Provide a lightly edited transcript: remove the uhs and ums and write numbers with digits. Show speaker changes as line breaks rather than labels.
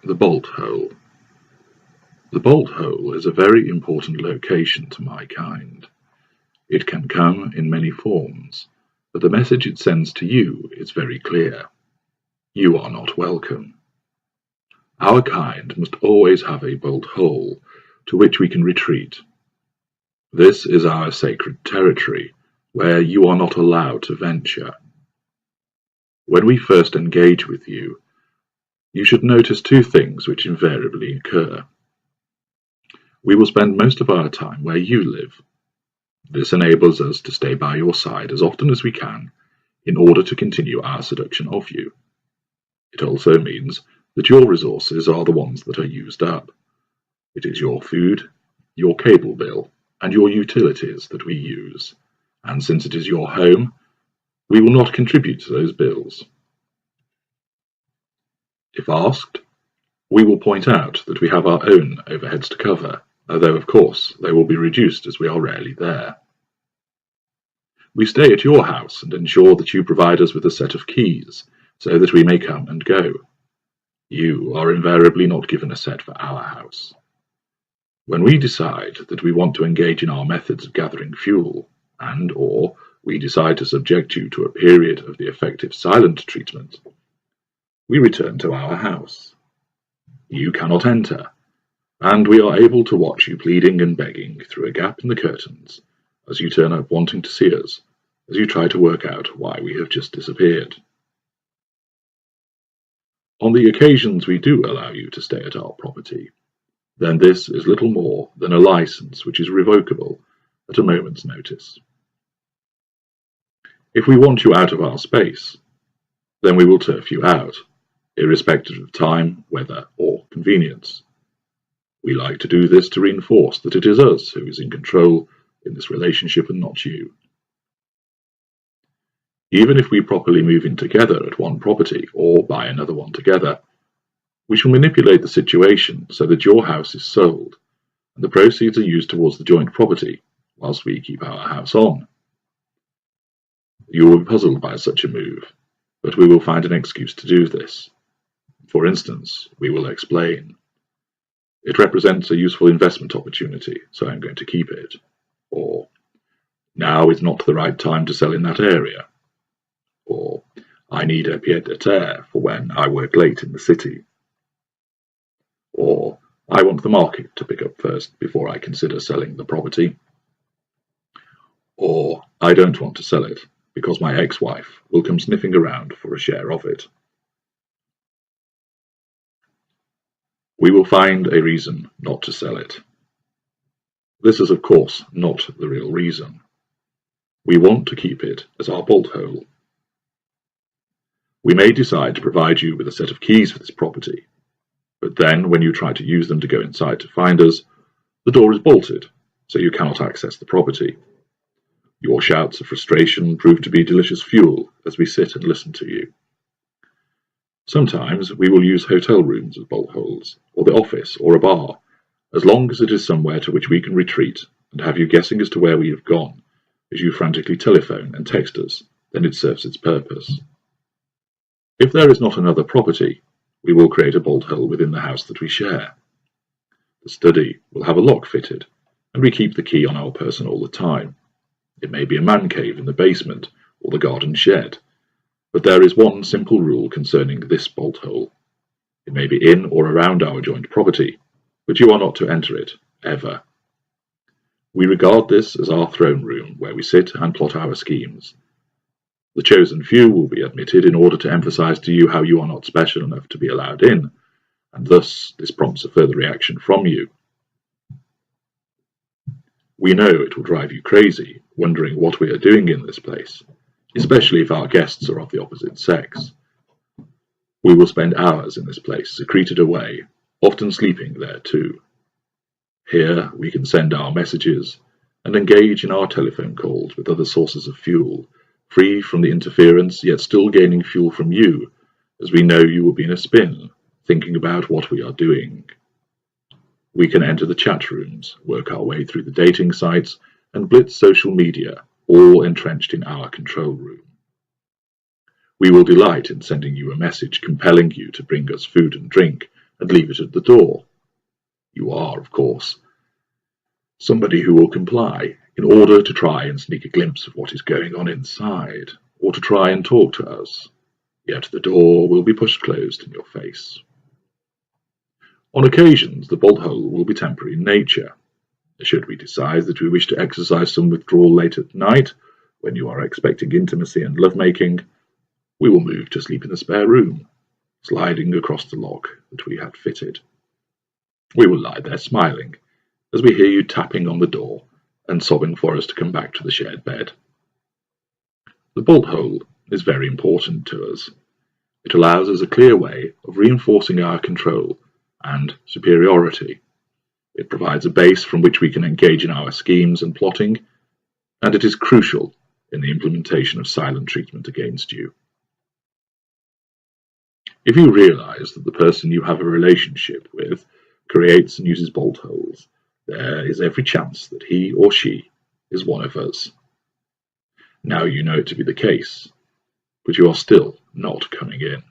The Bolthole. The Bolthole is a very important location to my kind. It can come in many forms, but the message it sends to you is very clear. You are not welcome. Our kind must always have a Bolthole to which we can retreat. This is our sacred territory, where you are not allowed to venture. When we first engage with you, you should notice two things which invariably occur. We will spend most of our time where you live. This enables us to stay by your side as often as we can in order to continue our seduction of you. It also means that your resources are the ones that are used up. It is your food, your cable bill, and your utilities that we use, and since it is your home, we will not contribute to those bills. If asked, we will point out that we have our own overheads to cover, although of course they will be reduced as we are rarely there. We stay at your house and ensure that you provide us with a set of keys so that we may come and go. You are invariably not given a set for our house. When we decide that we want to engage in our methods of gathering fuel, or we decide to subject you to a period of the effective silent treatment, we return to our house. You cannot enter, and we are able to watch you pleading and begging through a gap in the curtains as you turn up wanting to see us, as you try to work out why we have just disappeared. On the occasions we do allow you to stay at our property, then this is little more than a license which is revocable at a moment's notice. If we want you out of our space, then we will turf you out, irrespective of time, weather, or convenience. We like to do this to reinforce that it is us who is in control in this relationship and not you. Even if we properly move in together at one property or buy another one together, we shall manipulate the situation so that your house is sold and the proceeds are used towards the joint property whilst we keep our house on. You will be puzzled by such a move, but we will find an excuse to do this. For instance, we will explain. It represents a useful investment opportunity, so I'm going to keep it. Or, now is not the right time to sell in that area. Or, I need a pied-à-terre for when I work late in the city. Or, I want the market to pick up first before I consider selling the property. Or, I don't want to sell it because my ex-wife will come sniffing around for a share of it. We will find a reason not to sell it. This is of course not the real reason. We want to keep it as our Bolthole. We may decide to provide you with a set of keys for this property, but then when you try to use them to go inside to find us, the door is bolted, so you cannot access the property. Your shouts of frustration prove to be delicious fuel as we sit and listen to you. Sometimes we will use hotel rooms as Boltholes, or the office, or a bar, as long as it is somewhere to which we can retreat and have you guessing as to where we have gone, as you frantically telephone and text us, then it serves its purpose. If there is not another property, we will create a Bolthole within the house that we share. The study will have a lock fitted, and we keep the key on our person all the time. It may be a man cave in the basement or the garden shed, but there is one simple rule concerning this Bolthole. It may be in or around our joint property, but you are not to enter it, ever. We regard this as our throne room where we sit and plot our schemes. The chosen few will be admitted in order to emphasize to you how you are not special enough to be allowed in, and thus this prompts a further reaction from you. We know it will drive you crazy, wondering what we are doing in this place, especially if our guests are of the opposite sex. We will spend hours in this place, secreted away, often sleeping there too. Here we can send our messages and engage in our telephone calls with other sources of fuel, free from the interference, yet still gaining fuel from you, as we know you will be in a spin, thinking about what we are doing. We can enter the chat rooms, work our way through the dating sites, and blitz social media, all entrenched in our control room. We will delight in sending you a message compelling you to bring us food and drink and leave it at the door. You are, of course, somebody who will comply in order to try and sneak a glimpse of what is going on inside, or to try and talk to us, yet the door will be pushed closed in your face. On occasions, the Bolthole will be temporary in nature. Should we decide that we wish to exercise some withdrawal late at night, when you are expecting intimacy and lovemaking, we will move to sleep in the spare room, sliding across the lock that we had fitted. We will lie there smiling, as we hear you tapping on the door and sobbing for us to come back to the shared bed. The Bolthole is very important to us. It allows us a clear way of reinforcing our control and superiority. It provides a base from which we can engage in our schemes and plotting, and it is crucial in the implementation of silent treatment against you. If you realize that the person you have a relationship with creates and uses Boltholes, there is every chance that he or she is one of us. Now you know it to be the case, but you are still not coming in.